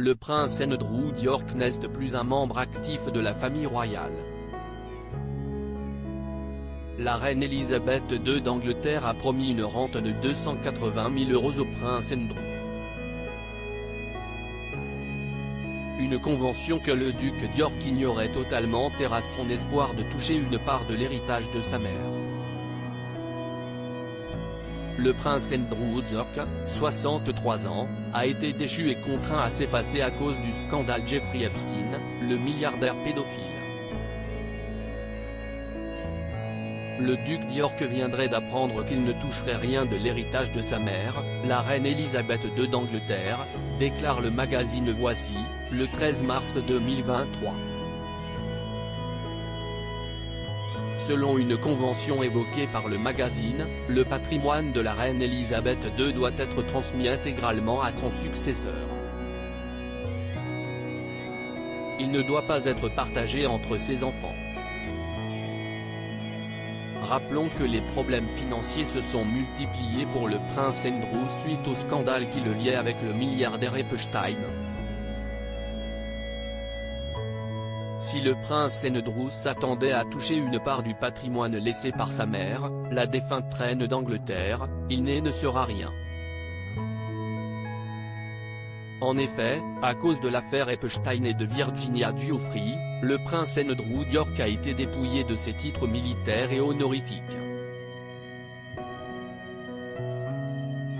le prince Andrew d'York n'est plus un membre actif de la famille royale. La reine Elisabeth II d'Angleterre a promis une rente de 280 000 € au prince Andrew. Une convention que le duc d'York ignorait totalement terrasse son espoir de toucher une part de l'héritage de sa mère. Le prince Andrew d'York, 63 ans, a été déchu et contraint à s'effacer à cause du scandale Jeffrey Epstein, le milliardaire pédophile. Le duc d'York viendrait d'apprendre qu'il ne toucherait rien de l'héritage de sa mère, la reine Elisabeth II d'Angleterre, déclare le magazine Voici, le 13 mars 2023. Selon une convention évoquée par le magazine, le patrimoine de la reine Elisabeth II doit être transmis intégralement à son successeur. Il ne doit pas être partagé entre ses enfants. Rappelons que les problèmes financiers se sont multipliés pour le prince Andrew suite au scandale qui le liait avec le milliardaire Epstein. Si le prince Andrew s'attendait à toucher une part du patrimoine laissé par sa mère, la défunte reine d'Angleterre, il ne sera rien. En effet, à cause de l'affaire Epstein et de Virginia Giuffre, le prince Andrew d'York a été dépouillé de ses titres militaires et honorifiques.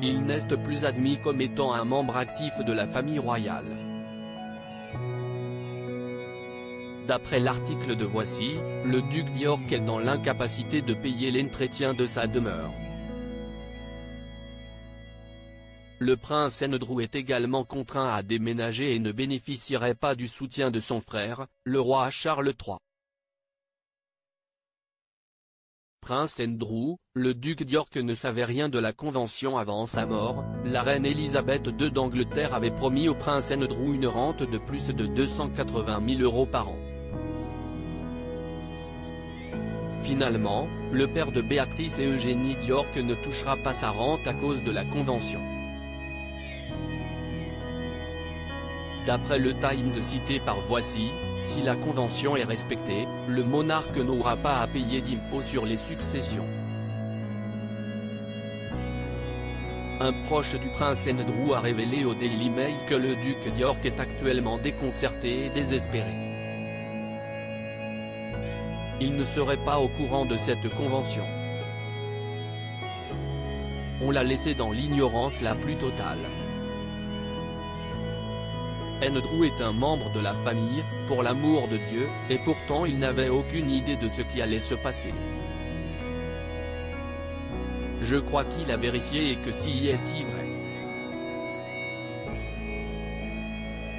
Il n'est plus admis comme étant un membre actif de la famille royale. D'après l'article de Voici, le duc d'York est dans l'incapacité de payer l'entretien de sa demeure. Le prince Andrew est également contraint à déménager et ne bénéficierait pas du soutien de son frère, le roi Charles III. Prince Andrew, le duc d'York ne savait rien de la convention avant sa mort. La reine Elisabeth II d'Angleterre avait promis au prince Andrew une rente de plus de 280 000 € par an. Finalement, le père de Béatrice et Eugénie d'York ne touchera pas sa rente à cause de la convention. D'après le Times cité par Voici, si la convention est respectée, le monarque n'aura pas à payer d'impôts sur les successions. Un proche du prince Andrew a révélé au Daily Mail que le duc d'York est actuellement déconcerté et désespéré. Il ne serait pas au courant de cette convention. On l'a laissé dans l'ignorance la plus totale. Andrew est un membre de la famille, pour l'amour de Dieu, et pourtant il n'avait aucune idée de ce qui allait se passer. Je crois qu'il a vérifié et que si est vrai.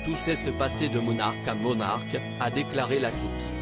Tout s'est passé de monarque à monarque, a déclaré la source.